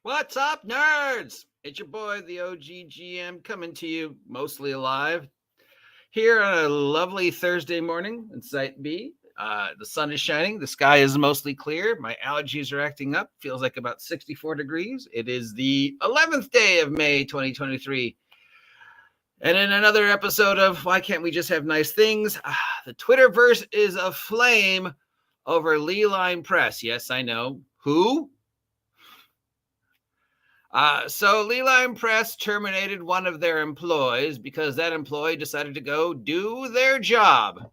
What's up, nerds? It's your boy, the OGGM, coming to you mostly alive here on a lovely Thursday morning in Site B. The sun is shining. The sky is mostly clear. My allergies are acting up. Feels like about 64 degrees. It is the 11th day of May 2023. And in another episode of Why Can't We Just Have Nice Things, the Twitterverse is aflame over Leyline Press. Yes, I know. Who? So Leyline Press terminated one of their employees because that employee decided to go do their job.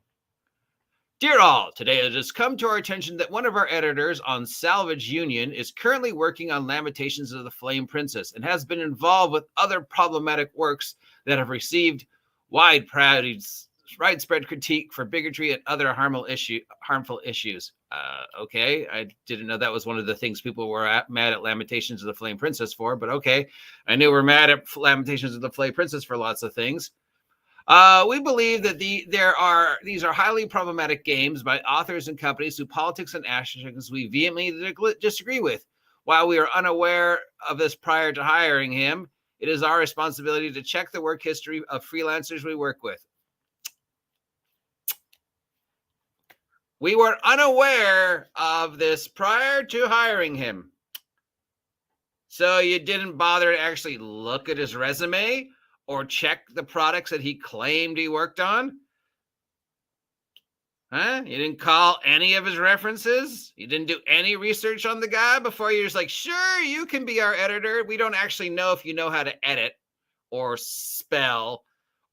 Dear all, today it has come to our attention that one of our editors on Salvage Union is currently working on Lamentations of the Flame Princess and has been involved with other problematic works that have received widespread critique for bigotry and other harmful issues. Okay, I didn't know that was one of the things people were mad at Lamentations of the Flame Princess for, but okay. I knew we're mad at Lamentations of the Flame Princess for lots of things. We believe that these are highly problematic games by authors and companies whose politics and actions we vehemently disagree with. While we are unaware of this prior to hiring him, it is our responsibility to check the work history of freelancers we work with. We were unaware of this prior to hiring him. So you didn't bother to actually look at his resume or check the products that he claimed he worked on? Huh? You didn't call any of his references? You didn't do any research on the guy before you're just like, sure, you can be our editor. We don't actually know if you know how to edit or spell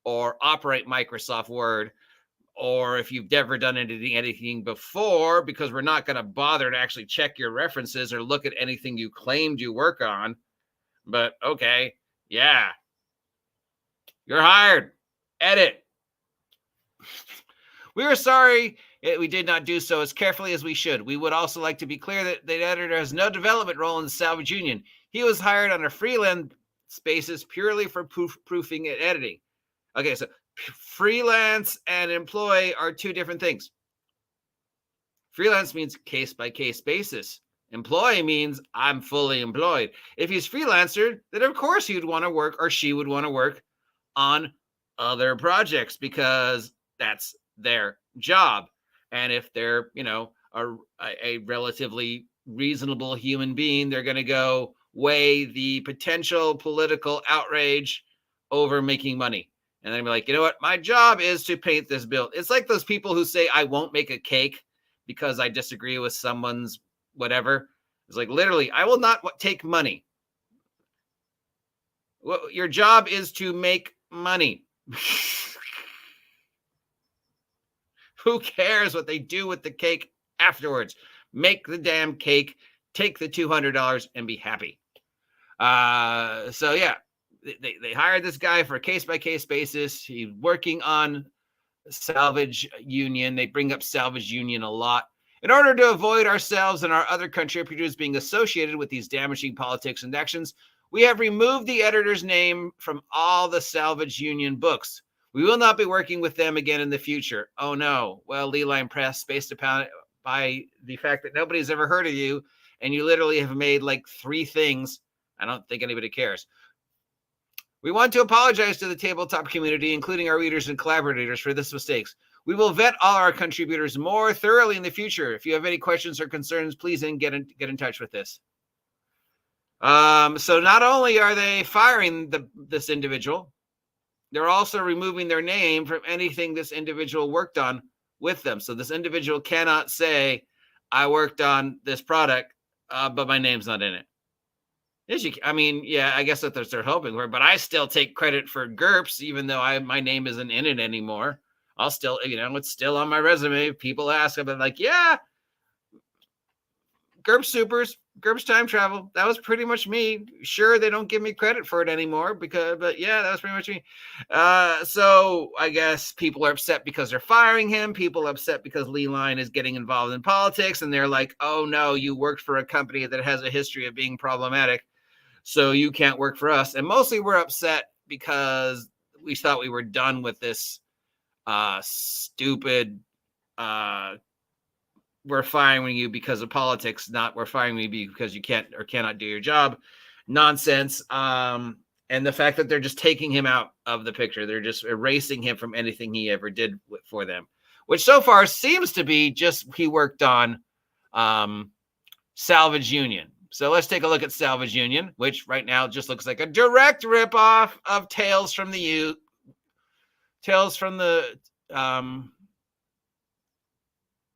or operate Microsoft Word, or if you've never done anything before, because we're not going to bother to actually check your references or look at anything you claimed you work on. But okay, yeah. You're hired. Edit. We are sorry we did not do so as carefully as we should. We would also like to be clear that the editor has no development role in the Salvage Union. He was hired on a freelance basis purely for proofing and editing. Okay, so freelance and employee are two different things. Freelance means case-by-case basis. Employee means I'm fully employed. If he's freelancer, then of course he'd want to work, or she would want to work on other projects because that's their job. And if they're, a relatively reasonable human being, they're going to go weigh the potential political outrage over making money. And then be like, you know what? My job is to paint this build. It's like those people who say, I won't make a cake because I disagree with someone's whatever. It's like, literally, I will not take money. Well, your job is to make money. Who cares what they do with the cake afterwards? Make the damn cake, take the $200 and be happy. So yeah, they hired this guy for a case-by-case basis. He's working on Salvage Union. They bring up Salvage Union a lot. In order to avoid ourselves and our other contributors being associated with these damaging politics and actions, we have removed the editor's name from all the Salvage Union books. We will not be working with them again in the future. Oh no. Well, Leyline Press, based upon by the fact that nobody's ever heard of you, and you literally have made like 3 things, I don't think anybody cares. We want to apologize to the tabletop community, including our readers and collaborators, for this mistakes. We will vet all our contributors more thoroughly in the future. If you have any questions or concerns, please get in touch with this. So not only are they firing this individual, they're also removing their name from anything this individual worked on with them. So this individual cannot say, I worked on this product, but my name's not in it. I guess that they're hoping for, but I still take credit for GURPS, even though my name isn't in it anymore. I'll still, it's still on my resume. People ask, I'm like, yeah, GURPS Supers, GURPS Time Travel. That was pretty much me. Sure, they don't give me credit for it anymore but yeah, that was pretty much me. So I guess people are upset because they're firing him. People are upset because Leyline is getting involved in politics, and they're like, oh no, you worked for a company that has a history of being problematic, so you can't work for us. And mostly we're upset because we thought we were done with this stupid we're firing you because of politics, not we're firing you because you can't or cannot do your job. nonsense. And the fact that they're just taking him out of the picture, they're just erasing him from anything he ever did for them, which so far seems to be just he worked on Salvage Union. So let's take a look at Salvage Union, which right now just looks like a direct ripoff of Tales from the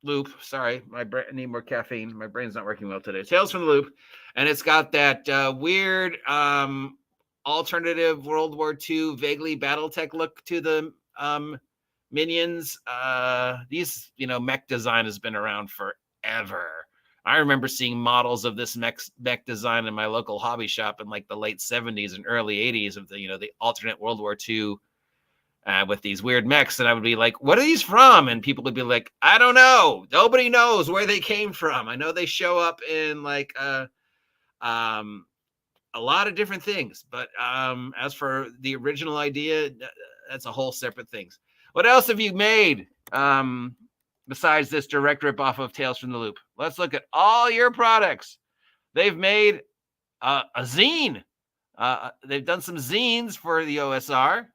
Loop. Sorry, I need more caffeine. My brain's not working well today. Tales from the Loop, and it's got that weird alternative World War II, vaguely BattleTech look to the minions. These, mech design has been around forever. I remember seeing models of this mech design in my local hobby shop in like the late 70s and early 80s of the alternate World War II with these weird mechs. And I would be like, what are these from? And people would be like, I don't know. Nobody knows where they came from. I know they show up in like a lot of different things. But as for the original idea, that's a whole separate thing. What else have you made besides this direct ripoff of Tales from the Loop? Let's look at all your products. They've made a zine. They've done some zines for the OSR.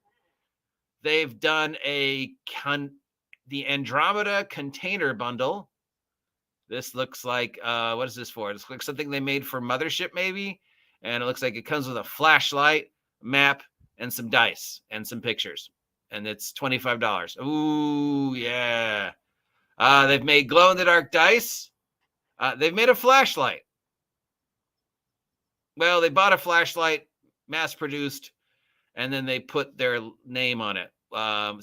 They've done the Andromeda container bundle. This looks like, what is this for? It looks like something they made for Mothership, maybe. And it looks like it comes with a flashlight, map, and some dice, and some pictures. And it's $25. Ooh, yeah. They've made glow-in-the-dark dice. They've made a flashlight. Well, they bought a flashlight, mass-produced, and then they put their name on it.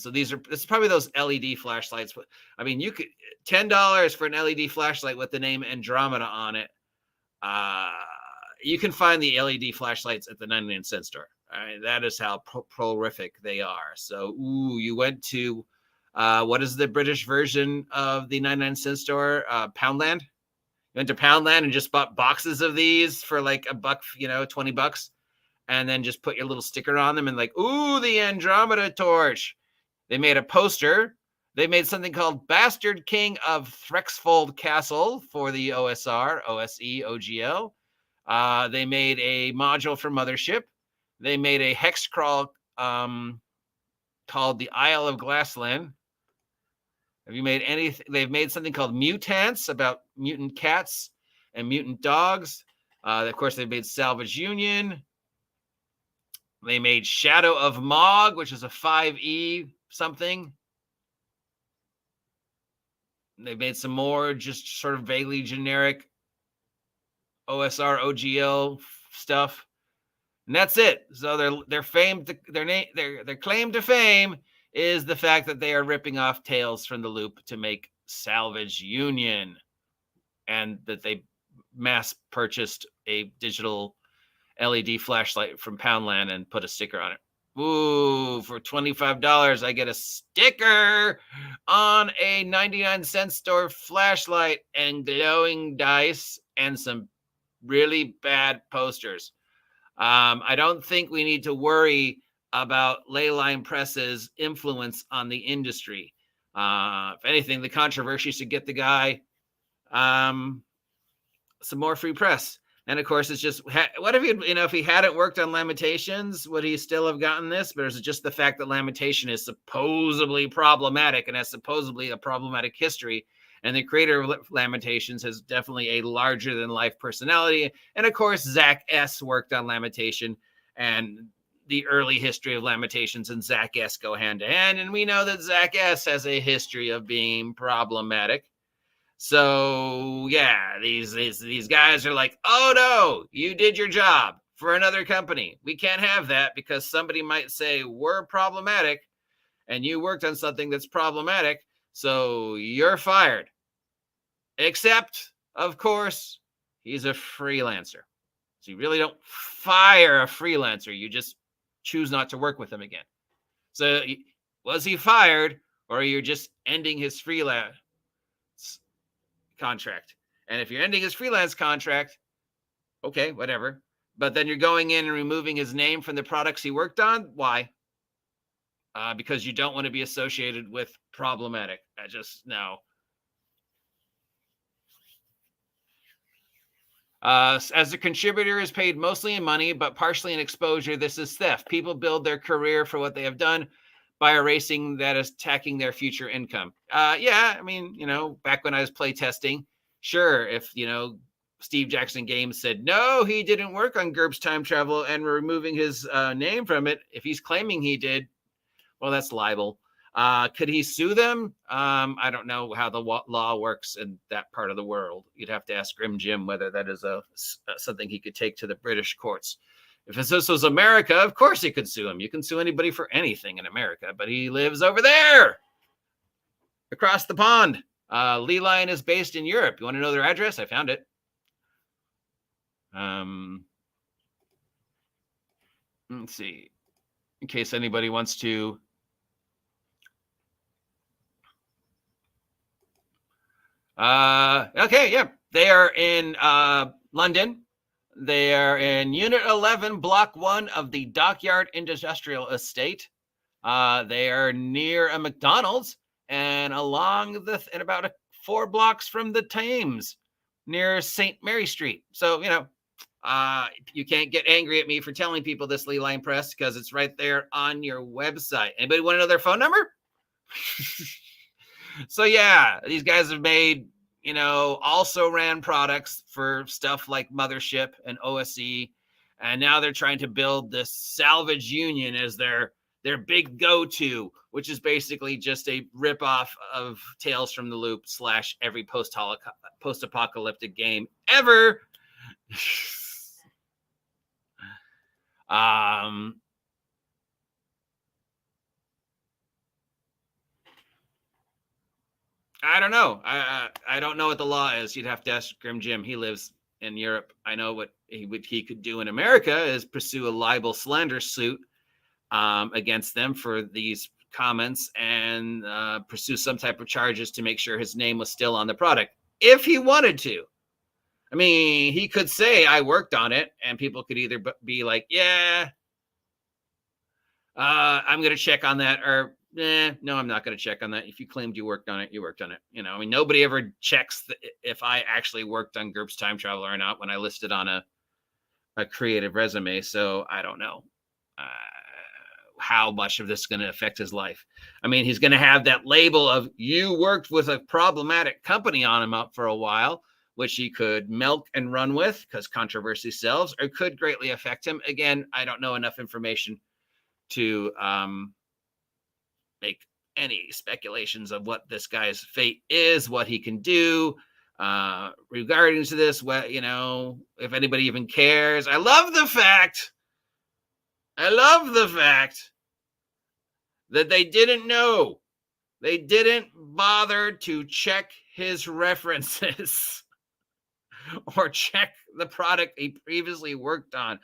So this is probably those LED flashlights. I mean, you could $10 for an LED flashlight with the name Andromeda on it. You can find the LED flashlights at the 99-cent store. That is how prolific they are. So, you went to what is the British version of the 99-cent store? Poundland. You went to Poundland and just bought boxes of these for like $1, $20. And then just put your little sticker on them and like, ooh, the Andromeda torch. They made a poster. They made something called Bastard King of Threxfold Castle for the OSR, OSE, OGL. They made a module for Mothership. They made a hex crawl called the Isle of Glassland. Have you made anything? They've made something called Mutants about mutant cats and mutant dogs. Of course, they made Salvage Union. They made Shadow of Mog, which is a 5e something. They've made some more just sort of vaguely generic OSR, OGL stuff. And that's it. So their fame, their claim to fame is the fact that they are ripping off Tales from the Loop to make Salvage Union, and that they mass purchased a digital LED flashlight from Poundland and put a sticker on it. Ooh, for $25, I get a sticker on a 99-cent store flashlight and glowing dice and some really bad posters. I don't think we need to worry about Leyline Press's influence on the industry. If anything, the controversy should get the guy some more free press. And of course, it's just, what if if he hadn't worked on Lamentations, would he still have gotten this? But is it just the fact that Lamentation is supposedly problematic and has supposedly a problematic history? And the creator of Lamentations has definitely a larger than life personality. And of course, Zach S. worked on Lamentation, and the early history of Lamentations and Zach S. go hand to hand. And we know that Zach S. has a history of being problematic. So yeah, these guys are like, oh no, you did your job for another company. We can't have that because somebody might say we're problematic and you worked on something that's problematic. So you're fired. Except, of course, he's a freelancer. So you really don't fire a freelancer. You just choose not to work with him again. So was he fired, or are you just ending his freelance contract? And if you're ending his freelance contract, okay, whatever. But then you're going in and removing his name from the products he worked on. Why? Because you don't want to be associated with problematic. No. As a contributor is paid mostly in money, but partially in exposure. This is theft. People build their career for what they have done by erasing that is attacking their future income. Yeah, I mean, back when I was play testing, sure, if, Steve Jackson Games said, no, he didn't work on GURPS Time Travel and we're removing his name from it. If he's claiming he did, well, that's libel. Could he sue them? I don't know how the law works in that part of the world. You'd have to ask Grim Jim whether that is something he could take to the British courts. If this was America, of course he could sue him. You can sue anybody for anything in America, but he lives over there, across the pond. Leyline is based in Europe. You want to know their address? I found it. Let's see, in case anybody wants to. Okay, yeah, they are in London. They are in Unit 11, Block 1 of the Dockyard Industrial Estate. They are near a McDonald's and and about 4 blocks from the Thames, near St. Mary Street. So, you can't get angry at me for telling people this, Leyline Press, because it's right there on your website. Anybody want to know their phone number? So yeah, these guys have made, also ran products for stuff like Mothership and OSE, and now they're trying to build this Salvage Union as their big go-to, which is basically just a ripoff of Tales from the Loop / every post-apocalyptic game ever. I don't know. I don't know what the law is. You'd have to ask Grim Jim. He lives in Europe. I know what he could do in America is pursue a libel slander suit against them for these comments and pursue some type of charges to make sure his name was still on the product if he wanted to. I mean, he could say I worked on it, and people could either be like, yeah, I'm going to check on that, or no, I'm not going to check on that. If you claimed you worked on it, you worked on it. I mean, nobody ever checks if I actually worked on GURPS Time Travel or not when I listed on a creative resume. So I don't know how much of this is going to affect his life. I mean, he's going to have that label of you worked with a problematic company on him up for a while, which he could milk and run with because controversy sells, or could greatly affect him. Again, I don't know enough information to make any speculations of what this guy's fate is, what he can do regarding to this. If anybody even cares. I love the fact that they didn't know. They didn't bother to check his references or check the product he previously worked on.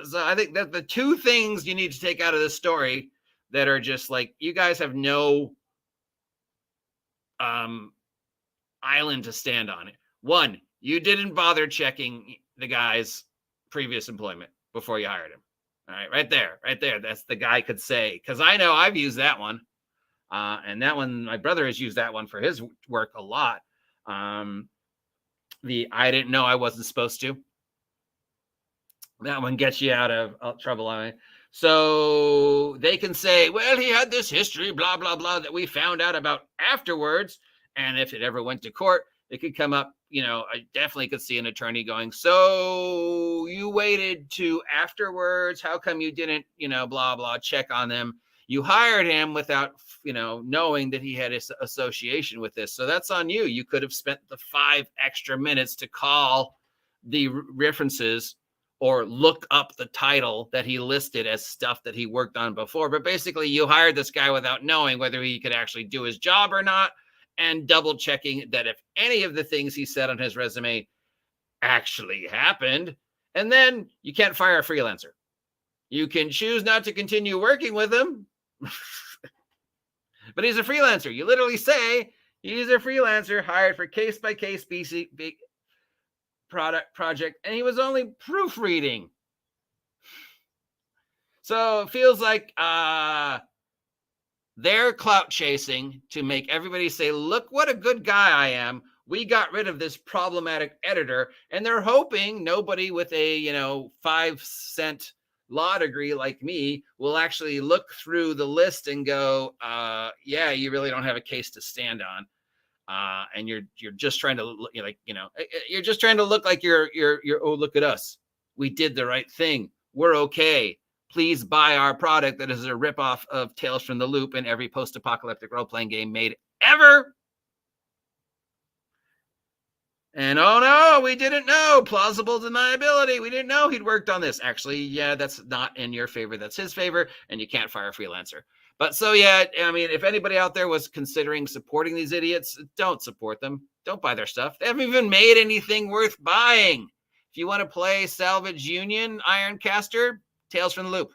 So I think that the two things you need to take out of this story that are just like, you guys have no island to stand on it. One, you didn't bother checking the guy's previous employment before you hired him. All right, right there. That's the guy could say, because I know I've used that one. And that one, my brother has used that one for his work a lot. I didn't know I wasn't supposed to. That one gets you out of trouble. So they can say, well, he had this history, blah, blah, blah, that we found out about afterwards. And if it ever went to court, it could come up. I definitely could see an attorney going, so you waited to afterwards. How come you didn't, blah, blah, check on them? You hired him without, knowing that he had his association with this. So that's on you. You could have spent the 5 extra minutes to call the references or look up the title that he listed as stuff that he worked on before. But basically, you hired this guy without knowing whether he could actually do his job or not, and double checking that if any of the things he said on his resume actually happened. And then you can't fire a freelancer. You can choose not to continue working with him, but he's a freelancer. You literally say he's a freelancer hired for case-by-case BC project, and he was only proofreading. So it feels like they're clout chasing to make everybody say, look what a good guy I am, We got rid of this problematic editor, and they're hoping nobody with a 5-cent law degree like me will actually look through the list and go, yeah, you really don't have a case to stand on. And you're just trying to you're just trying to look like you're oh, look at us, we did the right thing, we're okay, please buy our product that is a ripoff of Tales from the Loop and every post-apocalyptic role-playing game made ever. And oh no, we didn't know, plausible deniability, we didn't know he'd worked on this. Actually, yeah, that's not in your favor, that's his favor, and you can't fire a freelancer. But so, yeah, I mean, if anybody out there was considering supporting these idiots, don't support them. Don't buy their stuff. They haven't even made anything worth buying. If you want to play Salvage Union, Ironcaster, Tales from the Loop,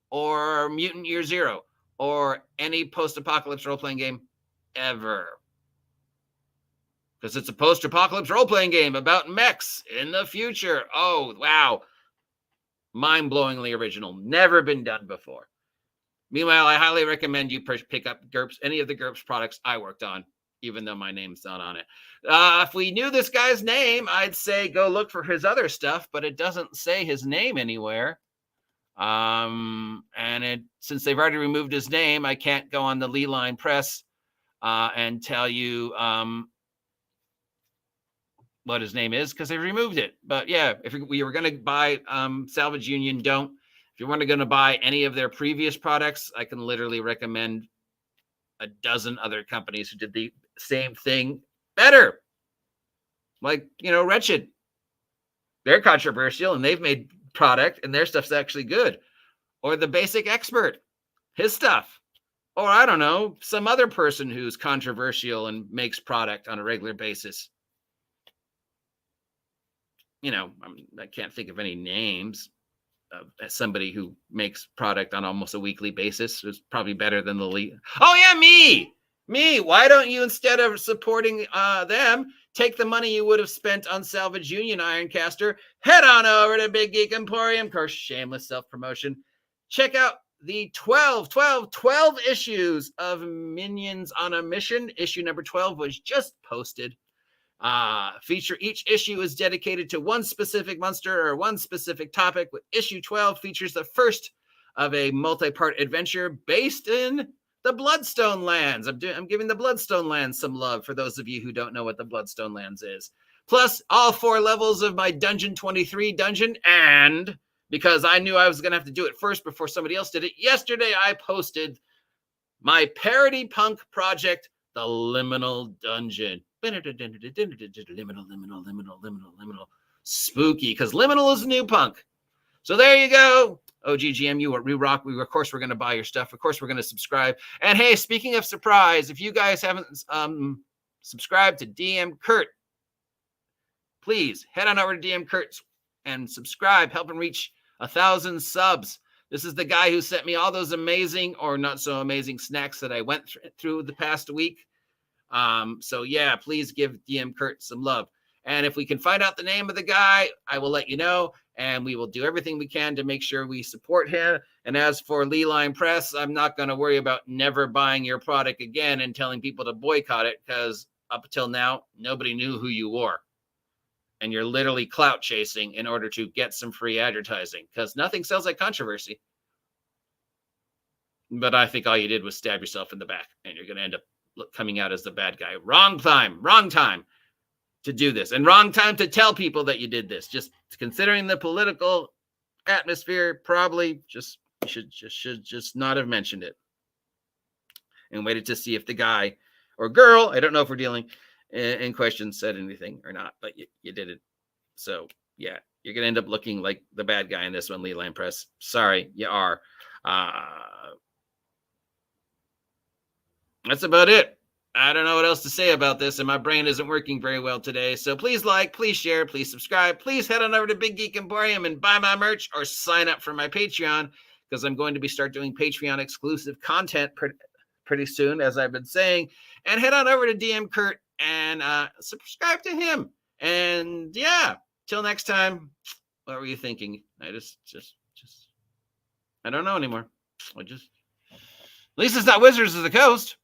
or Mutant Year Zero, or any post-apocalypse role-playing game ever. Because it's a post-apocalypse role-playing game about mechs in the future. Oh, wow. Mind-blowingly original. Never been done before. Meanwhile, I highly recommend you pick up GURPS, any of the GURPS products I worked on, even though my name's not on it. If we knew this guy's name, I'd say go look for his other stuff, but it doesn't say his name anywhere. Since they've already removed his name, I can't go on the Leyline Press and tell you what his name is because they removed it. But yeah, if we were going to buy Salvage Union, don't. If you're going to buy any of their previous products, I can literally recommend a dozen other companies who did the same thing better. Like, Wretched. They're controversial and they've made product and their stuff's actually good. Or The Basic Expert, his stuff. Or I don't know, some other person who's controversial and makes product on a regular basis. I can't think of any names. Somebody who makes product on almost a weekly basis is probably better than the lead. Oh yeah, me. Why don't you, instead of supporting them, take the money you would have spent on Salvage Union Ironcaster, head on over to Big Geek Emporium. Of course, shameless self-promotion. Check out the 12 issues of Minions on a Mission. Issue number 12 was just posted. Each issue is dedicated to one specific monster or one specific topic, with issue 12 features the first of a multi-part adventure based in the Bloodstone Lands. I'm giving the Bloodstone Lands some love for those of you who don't know what the Bloodstone Lands is. Plus all 4 levels of my Dungeon 23 dungeon, and because I knew I was going to have to do it first before somebody else did it, yesterday I posted my parody punk project, The Liminal Dungeon. Liminal. Spooky, because Liminal is new punk. So there you go. OGGMU, we rock. Of course, we're going to buy your stuff. Of course, we're going to subscribe. And hey, speaking of surprise, if you guys haven't subscribed to DM Kurt, please head on over to DM Kurt and subscribe. Help him reach 1,000 subs. This is the guy who sent me all those amazing or not so amazing snacks that I went through the past week. So yeah, please give DM Kurt some love. And if we can find out the name of the guy, I will let you know, and we will do everything we can to make sure we support him. And as for Leyline Press, I'm not going to worry about never buying your product again and telling people to boycott it, because up until now, nobody knew who you were. And you're literally clout chasing in order to get some free advertising, because nothing sells like controversy. But I think all you did was stab yourself in the back, and you're going to end up coming out as the bad guy. Wrong time to do this, and wrong time to tell people that you did this. Just considering the political atmosphere, probably should just not have mentioned it and waited to see if the guy or girl, I don't know if we're dealing in question, said anything or not, but you did it. So yeah, you're gonna end up looking like the bad guy in this one, Leyline Press. Sorry, you are. That's about it. I don't know what else to say about this, and my brain isn't working very well today. So please like, please share, please subscribe. Please head on over to Big Geek Emporium and buy my merch or sign up for my Patreon, because I'm going to start doing Patreon exclusive content pretty soon, as I've been saying. And head on over to DM Kurt and subscribe to him. And yeah, till next time, what were you thinking? I just I don't know anymore. At least it's not Wizards of the Coast.